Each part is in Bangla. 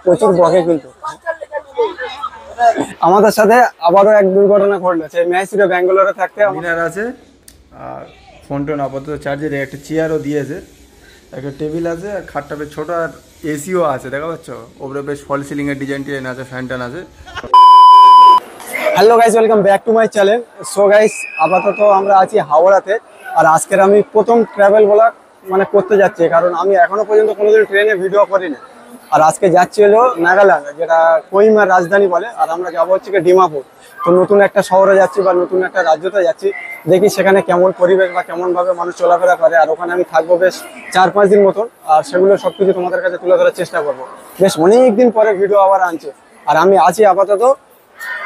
প্রচুর বকে কিন্তু। আমাদের সাথে আবারও এক দুর্ঘটনা ঘটলো। সেই ম্যাচ ছিল ব্যাঙ্গালোরে থাকতে, মিনার আছে আর ফোন টোন আপাতত চার্জের, একটা চেয়ারও দিয়েছে, একটা টেবিল আছে আর খাটটা বেশ ছোটো, আর এসিও আছে দেখা পাচ্ছ, ওপরে বেশ ফল সিলিং এর ডিজাইন টিজাইন আছে, ফ্যান ট্যান আছে। Hello guys, welcome back to my channel. So guys, আপাতত আমরা আছি হাওড়াতে, আর আজকের আমি প্রথম ট্রাভেল ব্লগ করতে যাচ্ছি, কারণ আমি এখনো পর্যন্ত কোনোদিন ট্রেনে ভিডিও করিনি। আর আজকে যাচ্ছি হলো নাগাল্যান্ড, যেটা কোহিমার রাজধানী বলে, আর আমরা যাবো হচ্ছে ডিমাপুর। তো নতুন একটা শহরে যাচ্ছি বা নতুন একটা রাজ্যতে যাচ্ছি, দেখি সেখানে কেমন পরিবেশ বা কেমনভাবে মানুষ চলাফেরা করে। আর ওখানে আমি থাকবো বেশ 4-5 দিন মতন, আর সেগুলো সবকিছু তোমাদের কাছে তুলে ধরার চেষ্টা করবো। বেশ অনেক দিন পরে ভিডিও আবার আনছে, আর আমি আছি আপাতত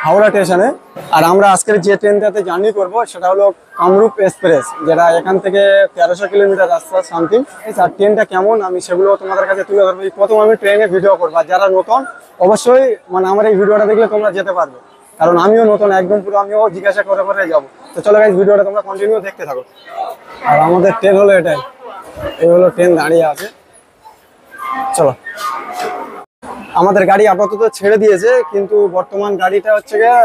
হাওড়া স্টেশনে। আর আমরা আজকের যে ট্রেনটাতে জার্নি করবো সেটা হলো কামরূপ এক্সপ্রেস, যেটা এখান থেকে 1300 কিলোমিটার রাস্তা সামথিং। আর ট্রেনটা কেমন আমি সেগুলো তোমাদের কাছে তুলে ধরবো। প্রথম আমি ট্রেনে ভিডিও করবো, আর যারা নতুন অবশ্যই আমার এই ভিডিওটা দেখলে তোমরা যেতে পারবে, কারণ আমিও নতুন একদম পুরো, আমিও জিজ্ঞাসা করে করে যাবো। তো চলো গাইস, ভিডিওটা তোমরা কন্টিনিউ দেখতে থাকো। আর আমাদের ট্রেন হলো এটাই, এই হলো ট্রেন দাঁড়িয়ে আছে। চলো, আমাদের গাড়ি আপাতত ছেড়ে দিয়েছে, কিন্তু বর্তমান গাড়িটা হচ্ছে গিয়ে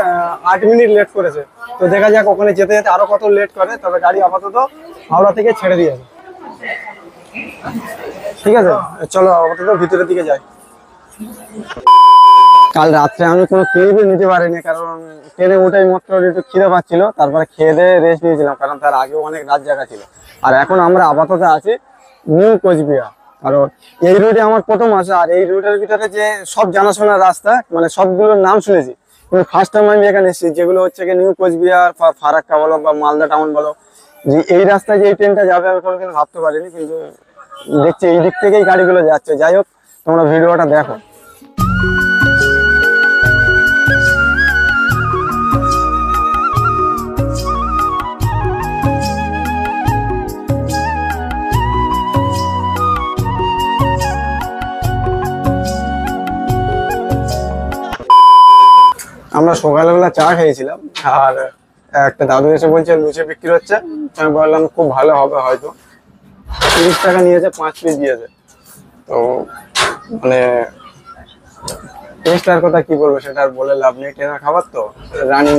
8 মিনিট লেট করেছে। তো দেখা যাক ওখানে যেতে যেতে আরো কত লেট করে, তবে গাড়ি আপাতত হাওড়া থেকে ছেড়ে দিয়েছে। ঠিক আছে, চলো আপাতত ভিতরের দিকে যাই। কাল রাত্রে আমি কোনো ক্লিপই নিতে পারিনি, কারণ ট্রেনে উঠেই মাত্র একটু খিদে পাচ্ছিল, তারপরে খেয়ে দিয়ে রেস্ট নিয়েছিলাম, কারণ তার আগেও অনেক রাত জায়গা ছিল। আর এখন আমরা আপাতত আছি নিউ কোচবিহার, কারণ এই রুটে আমার প্রথম আসা। আর এই রুটের ভিতরে যে সব জানাশোনা রাস্তা, সবগুলোর নাম শুনেছি, কিন্তু ফার্স্ট টাইম আমি এখানে এসেছি। যেগুলো হচ্ছে কি নিউ কোচবিহার, ফারাক্কা বলো বা মালদা টাউন বলো, যে এই রাস্তায় যে এই ট্রেনটা যাবে আমি কোনোদিন ভাবতে পারিনি, কিন্তু দেখছি এই দিক থেকেই গাড়িগুলো যাচ্ছে। যাই হোক, তোমরা ভিডিওটা দেখো। আমরা সকালবেলা চা খেয়েছিলাম, আর একটা দাদু এসে বলছে লুচি বিক্রি হচ্ছে। আমি বললাম খুব ভালো হবে হয়তো। 30 টাকা নিয়েছে, 5 পিস দিয়েছে। তো টেস্টার কথা কি বলবো, সেটা আর বলে লাভ নেই। ট্রেনের খাবার তো রানিং,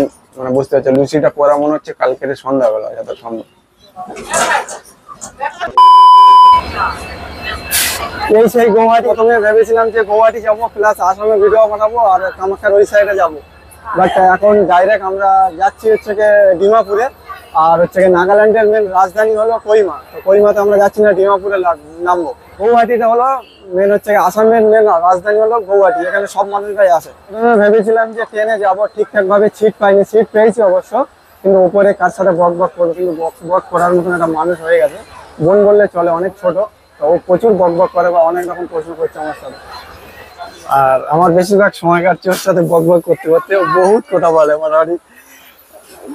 বুঝতে পারছো। লুচিটা পরা মনে হচ্ছে কালকের সন্ধ্যাবেলা যত সম্ভব। এই সেই গৌহাটি, প্রথমে ভেবেছিলাম যে গৌহাটি যাবো প্লাস আসামে ভিডিও বানাবো আর কামাখ্যার ওই সাইডে যাবো, বাট এখন ডাইরেক্ট আমরা যাচ্ছি হচ্ছে গিয়ে ডিমাপুরে। আর হচ্ছে গিয়ে নাগাল্যান্ডের মেন রাজধানী হলো কোহিমা। তো কোহিমাতে আমরা যাচ্ছি না, ডিমাপুরে নামবো। গৌহাটিটা হলো মেন হচ্ছে আসামের মেন রাজধানী হলো গৌহাটি, এখানে সব মানুষরাই আসে। ভেবেছিলাম যে ট্রেনে যাবো, ঠিকঠাক ভাবে সিট পাইনি। সিট পেয়েছি অবশ্য, কিন্তু উপরে কার সাথে বক বক করবো, কিন্তু বক বক করার মতন একটা মানুষ হয়ে গেছে। বোন বললে চলে, অনেক ছোট, তো ও প্রচুর বক বক করে বা অনেক রকম প্রশ্ন করছে আমার সাথে। আর আমার বেশিরভাগ সময় কাটছে ওর সাথে বক বক করতে করতে। ও বহুত কথা বলে মোটামুটি।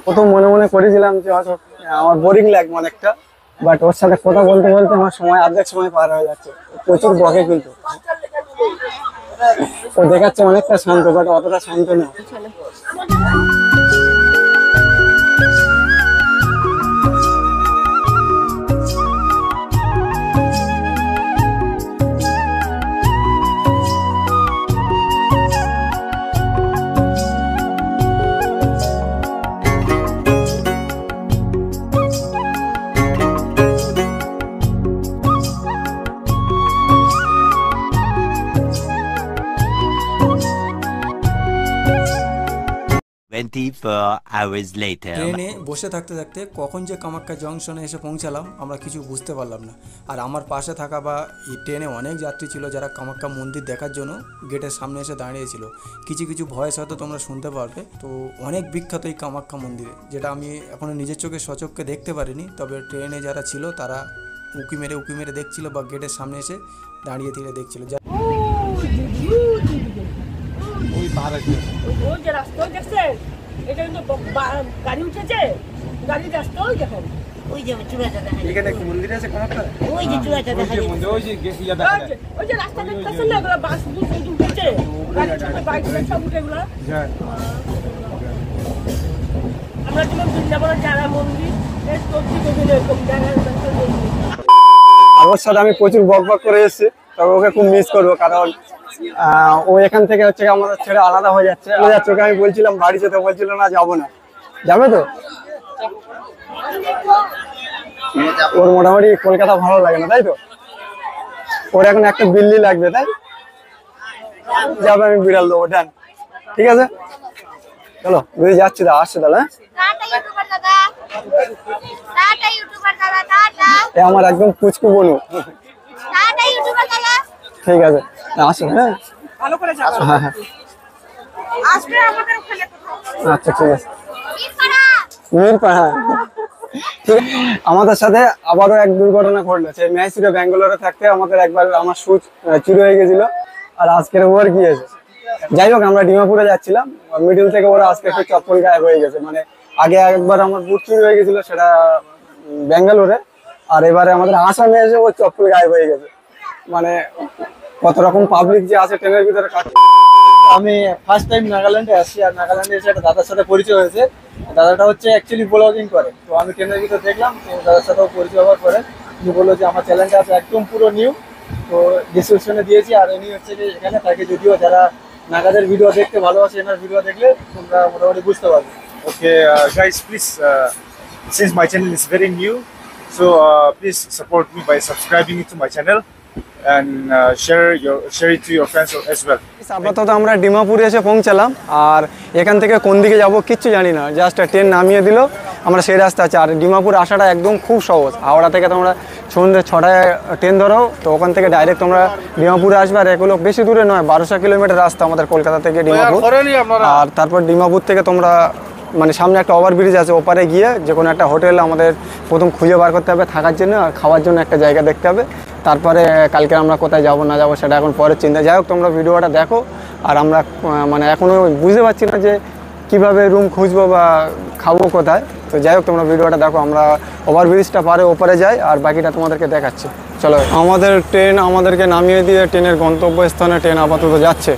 প্রথম মনে মনে করেছিলাম যে হয়তো আমার বোরিং লাগবে অনেকটা, বাট ওর সাথে কথা বলতে বলতে আমার সময় অর্ধেক সময় পার হয়ে যাচ্ছে। প্রচুর বকে কিন্তু। ও দেখাচ্ছে অনেকটা শান্ত, বাট অতটা শান্ত না। ট্রেনে বসে থাকতে থাকতে কখন যে কামাখ্যা জংশনে এসে পৌঁছালাম আমরা কিছু বুঝতে পারলাম না। আর আমার পাশে থাকা বা এই ট্রেনে অনেক যাত্রী ছিল যারা কামাখ্যা মন্দির দেখার জন্য গেটের সামনে এসে দাঁড়িয়েছিল। কিছু কিছু ভয়েস হয়তো তোমরা শুনতে পারবে। তো অনেক বিখ্যাত এই কামাখ্যা মন্দিরে, যেটা আমি এখনো নিজের চোখে সচক্ষে দেখতে পারিনি, তবে ট্রেনে যারা ছিল তারা উকি মেরে দেখছিল বা গেটের সামনে এসে দাঁড়িয়ে থেকে দেখছিল। এটা কিন্তু গাড়ি উঠেছে, গাড়ি রাস্তা ওই দেখো, ওই যে চূড়াটা দেখা যায়। এখানে কি মন্দির আছে কোনটা? ওই যে চূড়াটা দেখা যায়, ওই যে গেছিয়া দেখা যায়, ওই যে রাস্তা দেখতেছেন না, এগুলো বাস বুস উঠেছে, গাড়ি ছোট বাইক সব উঠে এগুলো। আমরা যেমন বৃন্দাবনের যারা মন্দির এর সত্যি বিভিন্ন এরকম জায়গায় দর্শন করি। আর ওর সাথে আমি প্রচুর বক বক করে এসেছি, তবে ওকে খুব মিস করবো, কারণ ও এখান থেকে হচ্ছে আমাদের ছেড়ে আলাদা হয়ে যাচ্ছে। ওকে আমি বলছিলাম বাড়ি যেতে, বলছিল না যাবো না। যাবে তো? ওর মোটামুটি কলকাতা ভালো লাগে না, তাই তো? ওর এখন একটা বিল্লি লাগবে, তাই? যাবে, আমি বিড়াল দেবো, ডান। ঠিক আছে, চলো বুঝে যাচ্ছি, আসছে তাহলে। এ আমার একদম পুচকু বনু। ঠিক আছে, আসো। হ্যাঁ ভালো করে যাও। হ্যাঁ হ্যাঁ, আসবে আমাদের ওখানে কোথাও। আচ্ছা ঠিক আছে। মিরপাড়া, হ্যাঁ ঠিক আছে। আমাদের সাথে আবারও এক দুর্ঘটনা ঘটলো। সেই ম্যাচটা ব্যাঙ্গালোরে থাকতে আমাদের একবার আমার শুজ চুরি হয়ে গেছিল, আর আজকের ওর গিয়েছে। যাই হোক, আমরা ডিমাপুরে যাচ্ছিলাম, মিডিল থেকে ওরা আজকে একটু চপ্পল গায়েব হয়ে গেছে। মানে আগে একবার আমার বুট চুরি হয়ে গেছিল, সেটা ব্যাঙ্গালোরে, আর এবারে আমাদের আসামে এসে ওর চপ্পল গায়েব হয়ে গেছে। মানে কত রকম পাবলিক যে আছে ট্রেনের ভিতরে। আমি ফার্স্ট টাইম নাগাল্যান্ডে আসছি, আর নাগাল্যান্ডে এসে একটা দাদার সাথে পরিচয় হয়েছে। দাদাটা হচ্ছে অ্যাকচুয়ালি ব্লগিং করে, তো আমি ট্রেনের ভিতরে দেখলাম, তো দাদার সাথেও পরিচয় হওয়ার পরে উনি বললো যে আমার চ্যানেলটা আছে একদম পুরো নিউ, তো ডিসক্রিপশনে দিয়েছি। আর ইনি হচ্ছে যে এখানে থাকে, যদিও যারা নাগাদের ভিডিও দেখতে ভালোবাসে, এনার ভিডিও দেখলে তোমরা মোটামুটি বুঝতে পারবে। Okay, guys, please, since my channel is very new, so please support me by subscribing to my channel and share it to your friends as well. আপাতত আমরা ডিমাপুরে এসে পৌঁছালাম, আর এখান থেকে কোন দিকে যাব কিচ্ছু জানি না। জাস্ট ট্রেন নামিয়ে দিল, আমরা সেই রাস্তা আছে। আর ডিমাপুর আসাটা একদম খুব সহজ। হাওড়া থেকে তোমরা সন্ধ্যে 6টায় ট্রেন ধরো, তো ওখান থেকে ডাইরেক্ট তোমরা ডিমাপুরে আসবে। আর এগুলো বেশি দূরে নয়, 1200 কিলোমিটার রাস্তা আমাদের কলকাতা থেকে ডিমাপুর। আর তারপর ডিমাপুর থেকে তোমরা মানে সামনে একটা ওভারব্রিজ আছে, ওপারে গিয়ে যে কোনো একটা হোটেল আমাদের প্রথম খুঁজে বার করতে হবে থাকার জন্য, আর খাওয়ার জন্য একটা জায়গা দেখতে হবে। তারপরে কালকে আমরা কোথায় যাবো না যাবো সেটা এখন পরের চিন্তা। যাই হোক, তোমরা ভিডিওটা দেখো। আর আমরা মানে এখনও বুঝতে পারছি না যে কীভাবে রুম খুঁজবো বা খাবো কোথায়। তো যাই হোক, তোমরা ভিডিওটা দেখো। আমরা ওভারব্রিজটা পারে ওপারে যাই, আর বাকিটা তোমাদেরকে দেখাচ্ছি। চলো, আমাদের ট্রেন আমাদেরকে নামিয়ে দিয়ে ট্রেনের গন্তব্যস্থানে ট্রেন আপাতত যাচ্ছে।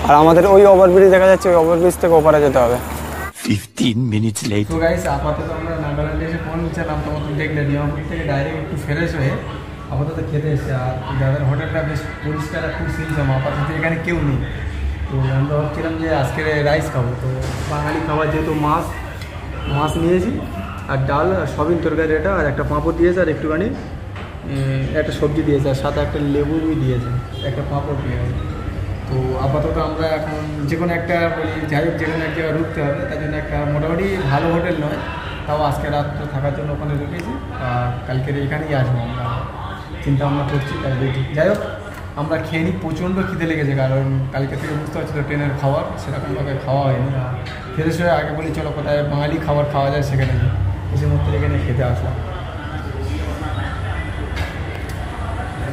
আর আমাদের ওই ওভারব্রিজ দেখা যাচ্ছে, ওই ওভারব্রিজ থেকে ওপারে যেতে হবে। 15 minutes later. তো গাইস, আপাতত আমরা নাগাল্যান্ডে এসে পৌঁছালাম। তোমাদের দেখলে ডিমাপুর থেকে ডাইরেক্ট একটু ফ্রেশ হয়ে আপাতত খেতে এসেছে। আর দাদার হোটেলটা বেশ পরিষ্কার আর খুব সিলসাম। আপাতত এখানে কেউ নেই, তো আমরা ভাবছিলাম যে আজকে রাইস খাবো। তো বাঙালি খাবার যেহেতু মাছ নিয়েছি, আর ডাল আর সবিন তরকারি এটা, আর একটা পাঁপড় দিয়েছে, আর একটুখানি একটা সবজি দিয়েছে, আর সাথে একটা লেবু দিয়েছে, একটা পাঁপড় দিয়েছে। তো আপাতত আমরা এখন যে কোনো একটা যাই হোক, যে কোনো এক জায়গায় রুখতে হবে। তার জন্য একটা মোটামুটি ভালো হোটেল নয়, তাও আজকে রাত্রে থাকার জন্য ওখানে রুকেছি। আর কালকের এখানেই আসবো আমরা, চিন্তা ভাবনা করছি। তাই দেখি, যাই হোক আমরা খেয়ে নিই। প্রচণ্ড খিদে লেগেছে, কারণ কালকে থেকে বুঝতে পারছিল ট্রেনের খাবার সেরকমভাবে খাওয়া হয়নি। আর ফ্রেশ হয়ে আগে বলি চলো কোথায় বাঙালি খাবার খাওয়া যায় সেখানে যাই, এসে মধ্যে এখানে খেতে আসলাম।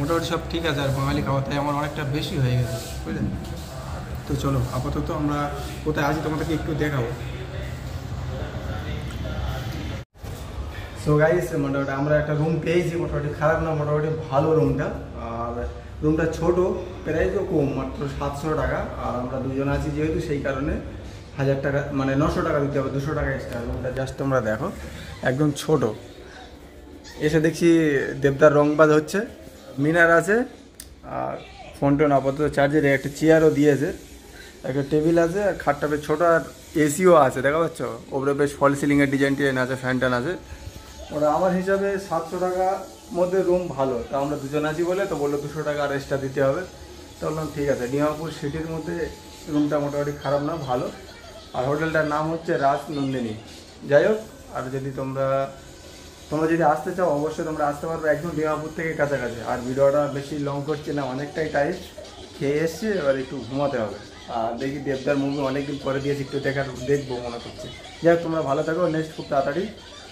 মোটামুটি সব ঠিক আছে, আর বাঙালি খাবার তাই আমার অনেকটা বেশি হয়ে গেছে, বুঝলেন? তো চলো, আপাতত আমরা কোথায় আছি তোমাদেরকে একটু দেখাবো। সো গাইস, মোটামুটি আমরা একটা রুম পেয়েছি, মোটামুটি খারাপ না, মোটামুটি ভালো রুমটা। আর রুমটা ছোট, প্রাইসও কম, মাত্র 700 টাকা। আর আমরা দুজন আছি যেহেতু, সেই কারণে 1000 টাকা মানে 900 টাকা দিতে হবে, 200 টাকা এক্সট্রা। রুমটা জাস্ট তোমরা দেখো, একদম ছোট। এসে দেখছি দেবদার রংবাজ হচ্ছে, মিনার আছে, আর ফোন টোন আপাতত চার্জের, একটা চেয়ারও দিয়েছে, একটা টেবিল আছে, আর খাটটা বেশ ছোটো, আর এসিও আছে, দেখা পাচ্ছ? ওপরে বেশ ফল সিলিংয়ের ডিজাইন টিজাইন আছে, ফ্যান ট্যান আছে। ওরা আমার হিসাবে 700 টাকার মধ্যে রুম ভালো। তা আমরা দুজন আছি বলে তো বললো 200 টাকা আর এক্সট্রা দিতে হবে। তো বললাম ঠিক আছে। ডিমাপুর সিটির মধ্যে রুমটা মোটামুটি খারাপ না, ভালো। আর হোটেলটার নাম হচ্ছে রাজনন্দিনী। যাই হোক, আর যদি তোমরা যদি আসতে চাও অবশ্যই তোমরা আসতে পারবে, একদম ডিমাপুর থেকে কাছাকাছি। আর ভিডিওটা বেশি লং করছি না, অনেকটাই টাইট, খেয়ে এসছি, এবার একটু ঘুমাতে হবে। আর দেখি দেবদার মুভি অনেকদিন পরে দিয়েছি, একটু দেখবো মনে করছে। যাই হোক, তোমরা ভালো থাকো। নেক্সট খুব তাড়াতাড়ি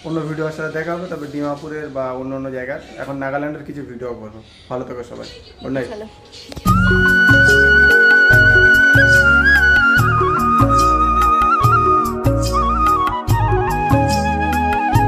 অন্য ভিডিওর সাথে দেখা হবে, তবে ডিমাপুরের বা অন্য জায়গার। এখন নাগাল্যান্ডের কিছু ভিডিও করবো। ভালো থাকো সবাই, গুড নাইট।